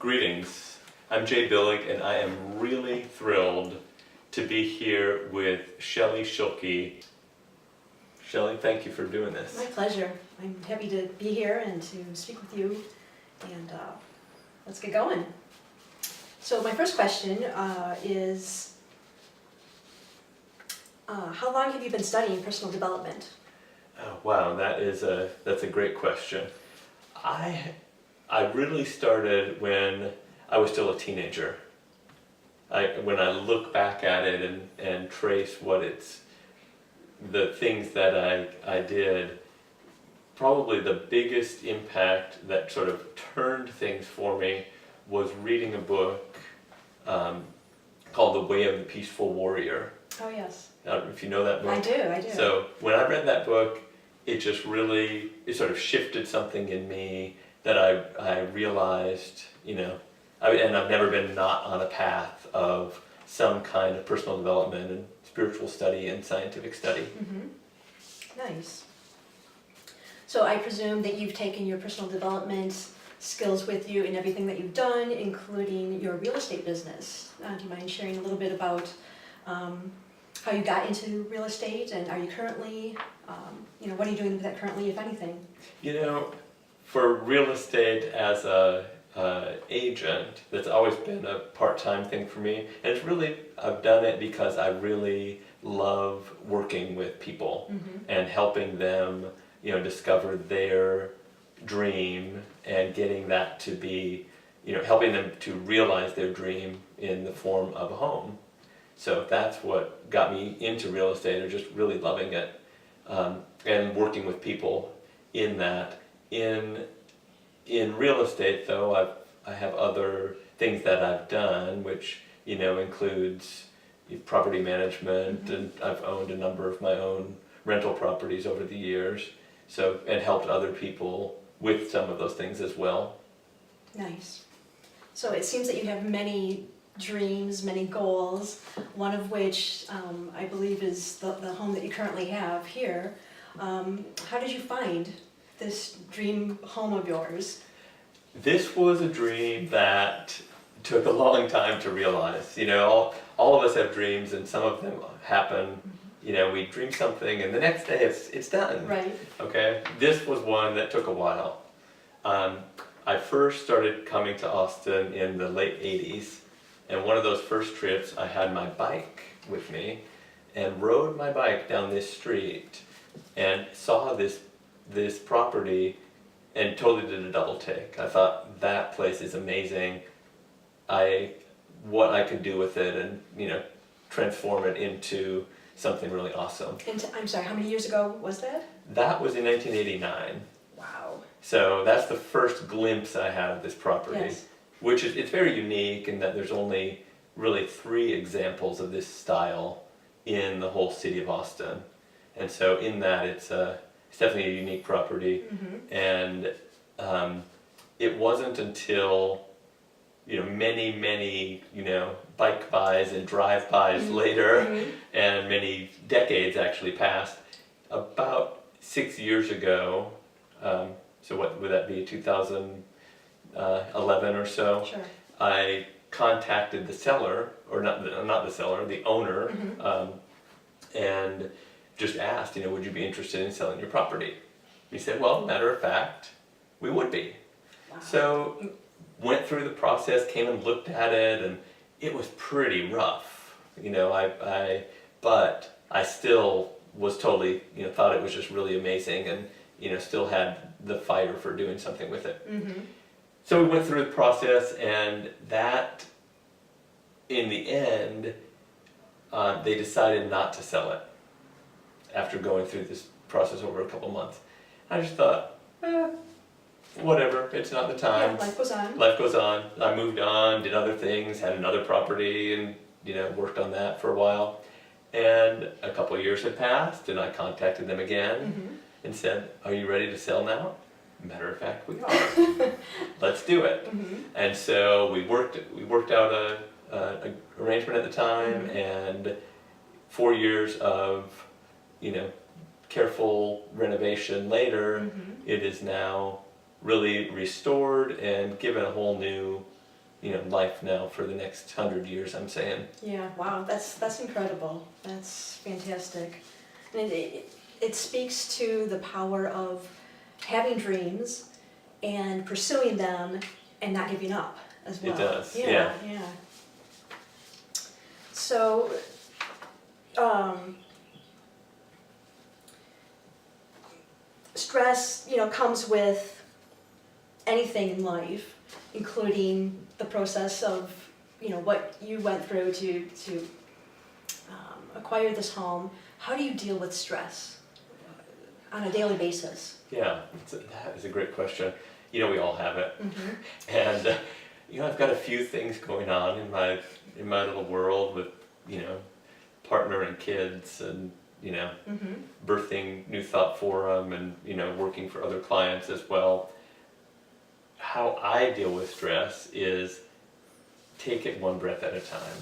Greetings, I'm Jay Billig and I am really thrilled to be here with Shelli Schilke. Shelli, thank you for doing this. My pleasure. I'm happy to be here and to speak with you, and let's get going. So my first question is, how long have you been studying personal development? Oh, wow, that's a great question. I really started when I was still a teenager. When I look back at it and trace the things that I did, probably the biggest impact that sort of turned things for me was reading a book called The Way of the Peaceful Warrior. Oh yes. I don't know if you know that book. I do. So when I read that book, it sort of shifted something in me that I realized, and I've never been not on a path of some kind of personal development and spiritual study and scientific study. Mm-hmm. Nice. So I presume that you've taken your personal development skills with you in everything that you've done, including your real estate business. Do you mind sharing a little bit about how you got into real estate, and are you currently, what are you doing with that currently, if anything? For real estate as a agent, that's always been a part-time thing for me, and I've done it because I really love working with people and helping them, discover their dream and getting that to be, helping them to realize their dream in the form of a home. So that's what got me into real estate, or just really loving it, and working with people in that. In real estate, though, I have other things that I've done, which includes property management, and I've owned a number of my own rental properties over the years, and helped other people with some of those things as well. Nice. So it seems that you have many dreams, many goals, one of which I believe is the home that you currently have here. How did you find this dream home of yours? This was a dream that took a long time to realize. All of us have dreams, and some of them happen. We dream something and the next day it's done. Right. Okay? This was one that took a while. I first started coming to Austin in the late 80s, and one of those first trips I had my bike with me and rode my bike down this street and saw this property and totally did a double take. I thought, that place is amazing. What I could do with it and transform it into something really awesome. And I'm sorry, how many years ago was that? That was in 1989. Wow. So that's the first glimpse I had of this property. Yes. It's very unique in that there's only really 3 examples of this style in the whole city of Austin. And so in that it's definitely a unique property. And it wasn't until many bike buys and drive-bys later, and many decades actually passed, about 6 years ago, so what would that be, 2011 or so? Sure. I contacted the seller, or not the seller, the owner, and just asked, would you be interested in selling your property? He said, well, matter of fact, we would be. Wow. So went through the process, came and looked at it, and it was pretty rough. But I still was totally, thought it was just really amazing, and still had the fire for doing something with it. So we went through the process, and that, in the end, they decided not to sell it after going through this process over a couple months. I just thought, whatever, it's not the time. Yeah, life goes on. Life goes on. I moved on, did other things, had another property, and worked on that for a while. And a couple of years had passed, and I contacted them again and said, are you ready to sell now? Matter of fact, we are. Let's do it. And so we worked out a arrangement at the time, and 4 years of careful renovation later, it is now really restored and given a whole new life now for the next 100 years, I'm saying. Yeah, wow, that's incredible. That's fantastic. And it speaks to the power of having dreams and pursuing them and not giving up as well. It does, Yeah. So, stress, comes with anything in life, including the process of, what you went through to acquire this home. How do you deal with stress on a daily basis? Yeah, that is a great question. We all have it. Mm-hmm. And, I've got a few things going on in my little world with, partner and kids and, Mm-hmm. birthing New Thought Forum and, working for other clients as well. How I deal with stress is take it one breath at a time.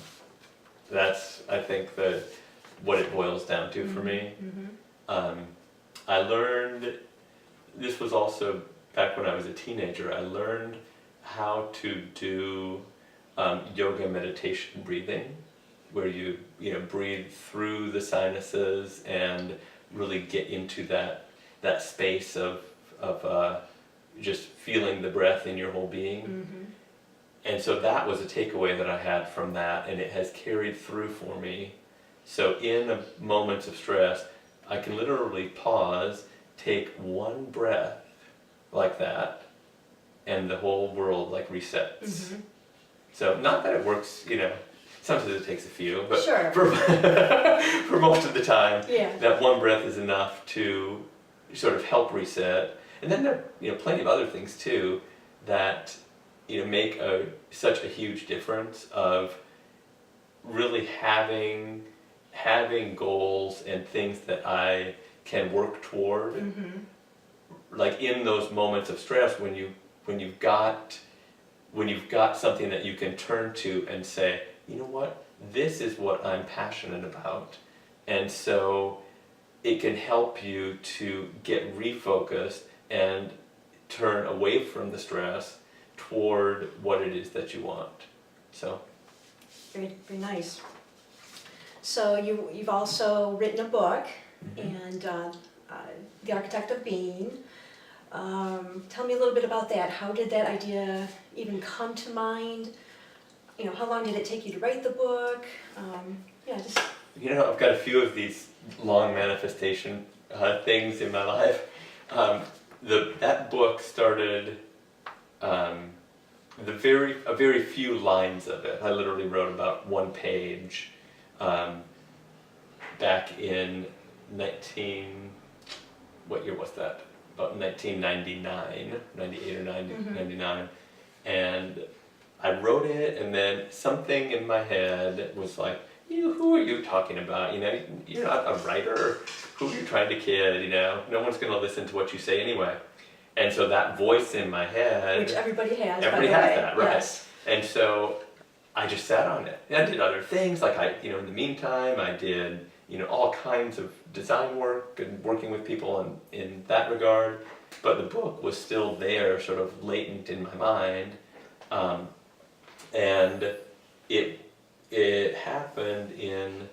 That's, I think, what it boils down to for me. Mm-hmm. I learned, this was also back when I was a teenager, I learned how to do yoga meditation breathing, where you breathe through the sinuses and really get into that space of just feeling the breath in your whole being. Mm-hmm. And so that was a takeaway that I had from that, and it has carried through for me. So in moments of stress, I can literally pause, take one breath like that, and the whole world resets. Mm-hmm. So not that it works, sometimes it takes a few, but Sure. for most of the time, Yeah. that one breath is enough to sort of help reset. And then there are plenty of other things too that make such a huge difference of really having goals and things that I can work toward. Mm-hmm. Like in those moments of stress when you've got something that you can turn to and say, you know what, this is what I'm passionate about. And so it can help you to get refocused and turn away from the stress toward what it is that you want. So Very, very nice. So you've also written a book, Mhm. and The Architect of Being. Tell me a little bit about that. How did that idea even come to mind? How long did it take you to write the book? Just... I've got a few of these long manifestation things in my life. That book started a very few lines of it. I literally wrote about one page back in what year was that? About 1999, 98 or 90, Mhm. 99. And I wrote it, and then something in my head was like, who are you talking about? You're not a writer. Who are you trying to kid? No one's going to listen to what you say anyway. And so that voice in my head, Which everybody has, everybody by the has way. that, right? Yes. And so I just sat on it. And I did other things, like in the meantime, I did, all kinds of design work and working with people in that regard. But the book was still there, sort of latent in my mind. And it happened in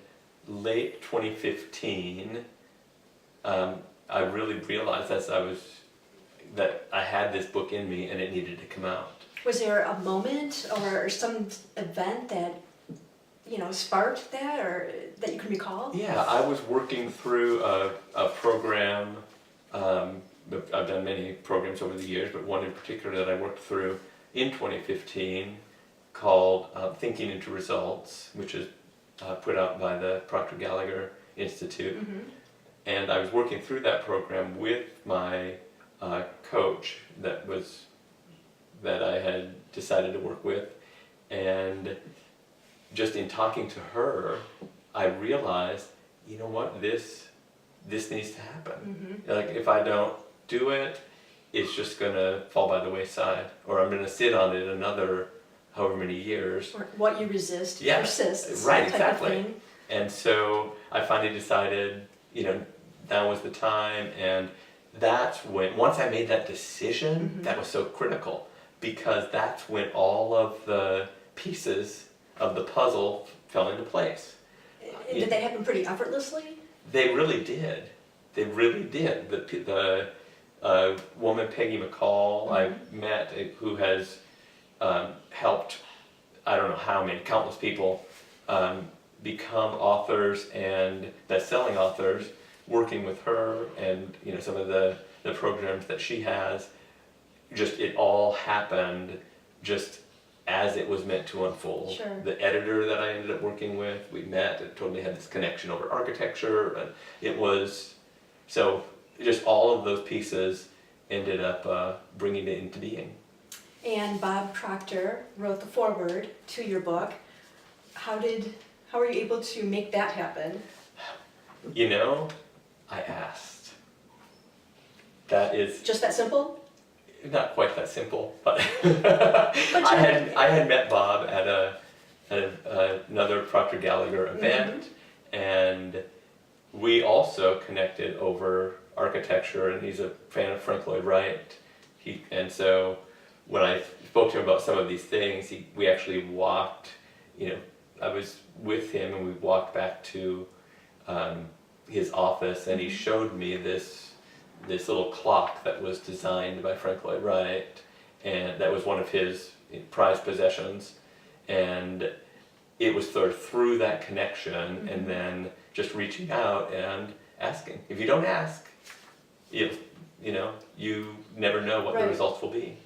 late 2015. I really realized that I had this book in me and it needed to come out. Was there a moment or some event that, sparked that, or that you can recall? Yeah, I was working through a program. I've done many programs over the years, but one in particular that I worked through in 2015 called Thinking into Results, which is put out by the Proctor Gallagher Institute. Mm-hmm. And I was working through that program with my coach that I had decided to work with, and just in talking to her, I realized, this needs to happen. Mm-hmm. Like if I don't do it, it's just gonna fall by the wayside, or I'm gonna sit on it another however many years. Or what you resist Yeah, persists. right, type exactly. Of thing. And so I finally decided, now was the time, and that's when, once I made that decision, Mhm. that was so critical, because that's when all of the pieces of the puzzle fell into place. Did that happen pretty effortlessly? They really did. They really did. The woman, Peggy McCall, I met, who has helped, I don't know how many, countless people become authors and best-selling authors, working with her and some of the programs that she has. Just it all happened just as it was meant to unfold. Sure. The editor that I ended up working with, we met and totally had this connection over architecture, and it was, so just all of those pieces ended up bringing it into being. And Bob Proctor wrote the foreword to your book. How were you able to make that happen? I asked. That is Just that simple? not quite that simple, but I had met Bob at another Proctor Gallagher event, and we also connected over architecture, and he's a fan of Frank Lloyd Wright. And so when I spoke to him about some of these things, we actually walked, I was with him and we walked back to his office, and he showed me this little clock that was designed by Frank Lloyd Wright, and that was one of his prized possessions. And it was sort of through that connection and then just reaching out and asking. If you don't ask, you never know what the results will be.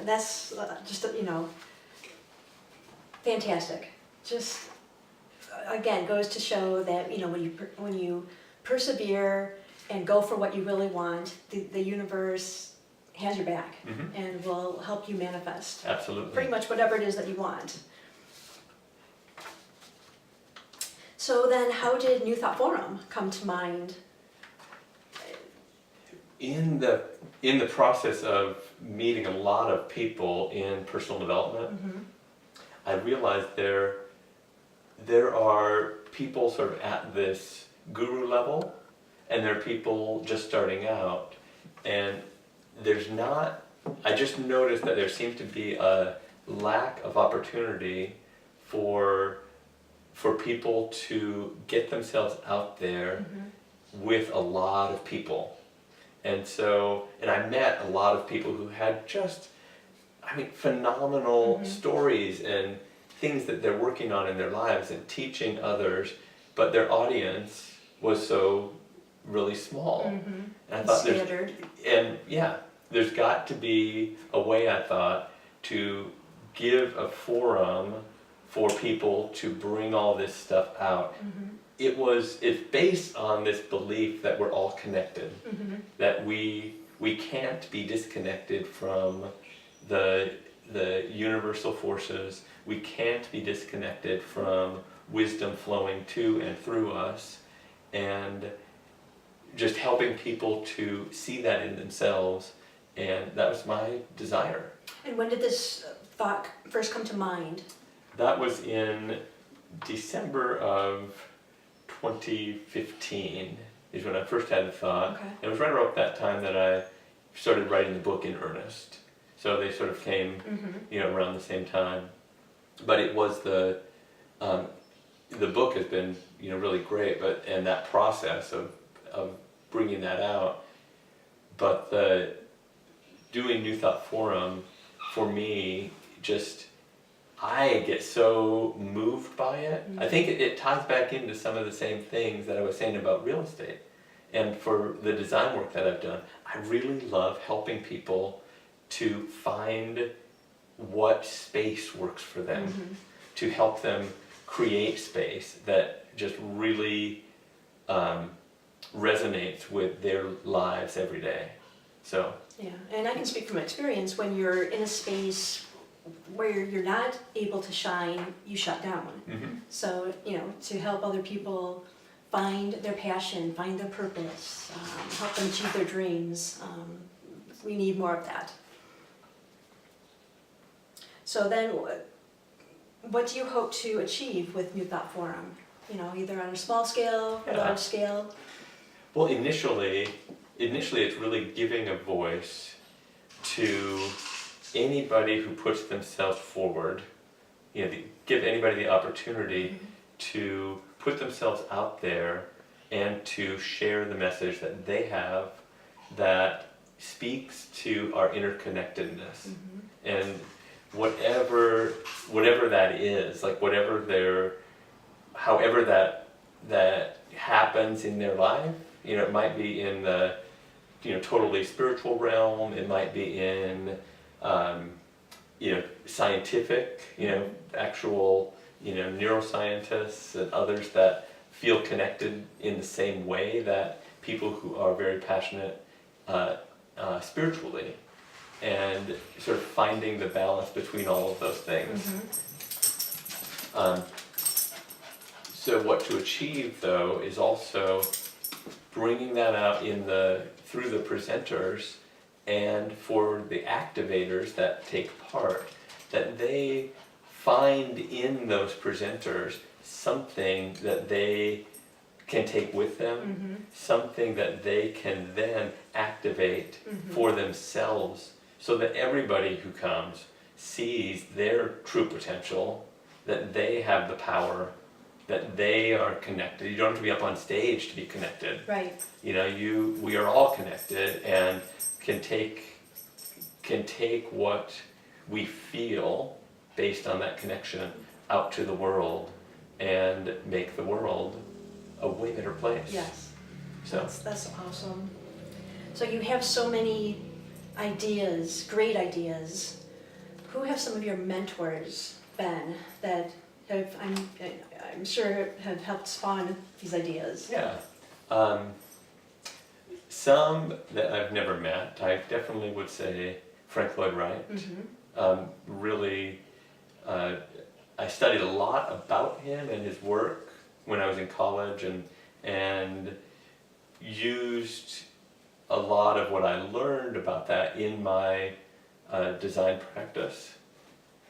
That's just, fantastic. Just, again, goes to show that, when you persevere and go for what you really want, the universe has your back and will help you manifest. Absolutely. Pretty much whatever it is that you want. So then how did New Thought Forum come to mind? In the process of meeting a lot of people in personal development, I realized there are people sort of at this guru level, and there are people just starting out, and I just noticed that there seems to be a lack of opportunity for people to get themselves out there with a lot of people. And I met a lot of people who had just, phenomenal stories and things that they're working on in their lives and teaching others, but their audience was so really small. And I thought there's got to be a way, I thought, to give a forum for people to bring all this stuff out. It's based on this belief that we're all connected, that we can't be disconnected from the universal forces. We can't be disconnected from wisdom flowing to and through us, and just helping people to see that in themselves. And that was my desire. And when did this thought first come to mind? That was in December of 2015 is when I first had the thought. Okay. It was right around that time that I started writing the book in earnest. So they sort of came, around the same time. But it was the book has been, really great, and that process of bringing that out. But doing New Thought Forum, for me, I get so moved by it. I think it ties back into some of the same things that I was saying about real estate. And for the design work that I've done, I really love helping people to find what space works for them, to help them create space that just really resonates with their lives every day. So. Yeah, and I can speak from experience. When you're in a space where you're not able to shine, you shut down. So, to help other people find their passion, find their purpose, help them achieve their dreams, we need more of that. So then, what do you hope to achieve with New Thought Forum? Either on a small scale or large scale? Well, initially it's really giving a voice to anybody who puts themselves forward, give anybody the opportunity to put themselves out there and to share the message that they have that speaks to our interconnectedness. And whatever that is, like however that happens in their life, it might be in the totally spiritual realm, it might be in scientific, actual neuroscientists and others that feel connected in the same way that people who are very passionate spiritually, and sort of finding the balance between all of those things. So what to achieve, though, is also bringing that out through the presenters, and for the activators that take part, that they find in those presenters something that they can take with them, something that they can then activate for themselves, so that everybody who comes sees their true potential, that they have the power, that they are connected. You don't have to be up on stage to be connected. Right. We are all connected, and can take what we feel based on that connection out to the world and make the world a way better place. Yes. So That's awesome. So you have so many ideas, great ideas. Who have some of your mentors been that have, I'm sure, have helped spawn these ideas? yeah, some that I've never met. I definitely would say Frank Lloyd Wright. Really, I studied a lot about him and his work when I was in college, and used a lot of what I learned about that in my design practice,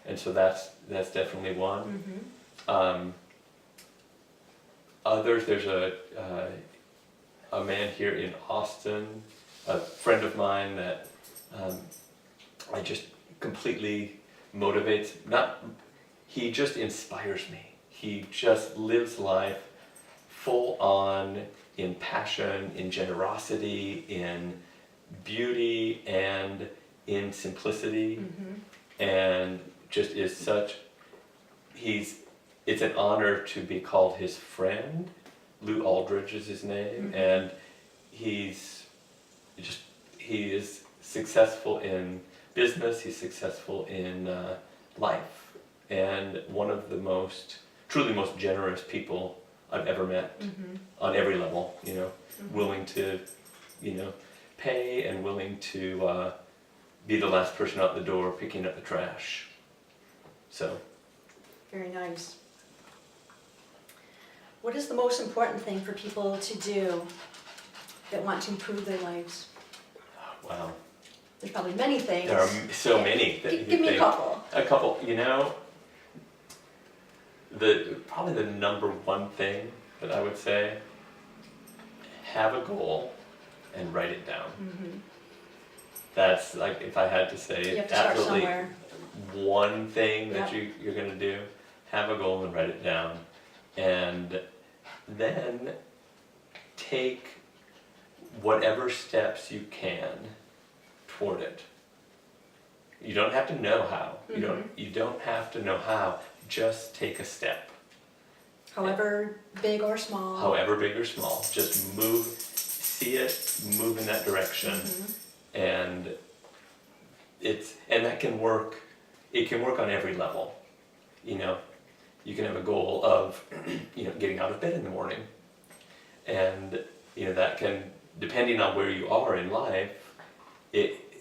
and so that's definitely one. Others, there's a man here in Austin, a friend of mine that I just completely motivates. He just inspires me. He just lives life full on in passion, in generosity, in beauty, and in simplicity, and just is such. It's an honor to be called his friend. Lou Aldridge is his name, and he is successful in business. He's successful in life, and one of the truly most generous people I've ever met on every level. Willing to, pay, and willing to be the last person out the door picking up the trash. So. Very nice. What is the most important thing for people to do that want to improve their lives? Wow. There's probably many things. There are so many that you Give me think. a couple. A couple, probably the number one thing that I would say, have a goal and write it down. That's like, if I had to say, You have to start absolutely somewhere. one thing that you're going to do, have a goal and write it down. And then take whatever steps you can toward it. You don't have to know how. You don't have to know how. Just take a step. However big or small. However big or small. Just move, see it, move in that direction. And that can work. It can work on every level. You can have a goal of getting out of bed in the morning. And that can, depending on where you are in life,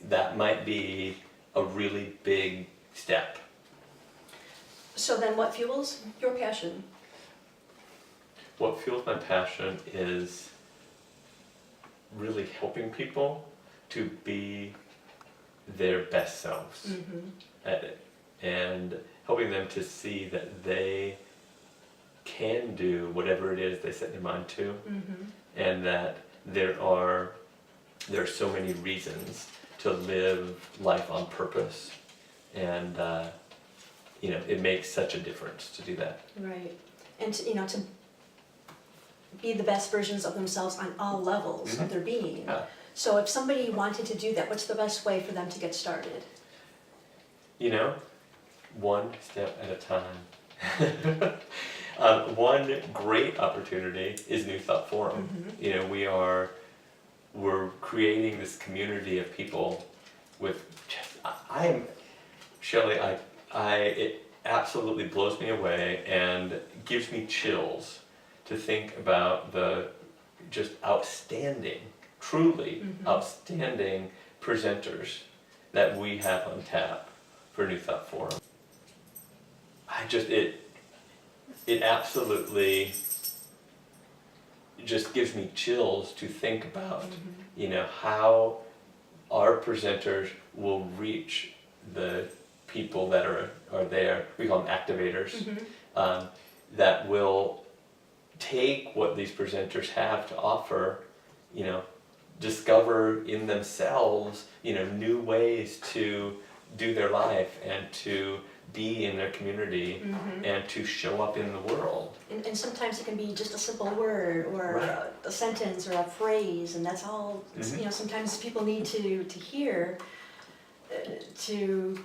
that might be a really big step. So then what fuels your passion? What fuels my passion is really helping people to be their best selves at it, and helping them to see that they can do whatever it is they set their mind to, and that there are so many reasons to live life on purpose and it makes such a difference to do that. Right. And to be the best versions of themselves on all levels of their being. Yeah. So if somebody wanted to do that, what's the best way for them to get started? One step at a time. One great opportunity is New Thought Forum. We're creating this community of people with Shelli, it absolutely blows me away and gives me chills to think about the just outstanding, truly outstanding presenters that we have on tap for New Thought Forum. It absolutely just gives me chills to think about, how our presenters will reach the people that are there. We call them activators, that will take what these presenters have to offer, discover in themselves, new ways to do their life and to be in their community and to show up in the world. And sometimes it can be just a simple word or Right. a sentence or a phrase, and that's all, sometimes people need to hear to,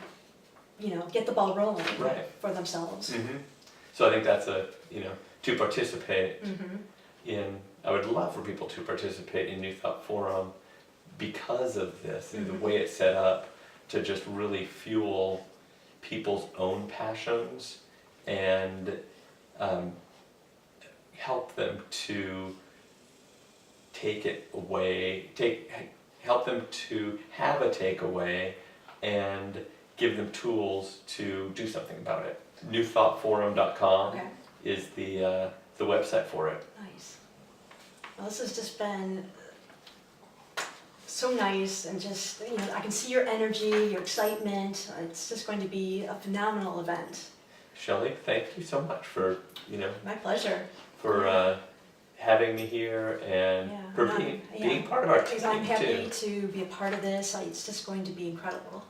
get the ball rolling Right. for themselves. So I think that's to participate in, I would love for people to participate in New Thought Forum because of this, the way it's set up to just really fuel people's own passions and help them to take it away, help them to have a takeaway and give them tools to do something about it. newthoughtforum.com Okay. is the website for it. Nice. Well, this has just been so nice, and just, I can see your energy, your excitement. It's just going to be a phenomenal event. Shelli, thank you so much for, My pleasure. for having me here and for being part of our Because I'm team happy too. to be a part of this. It's just going to be incredible.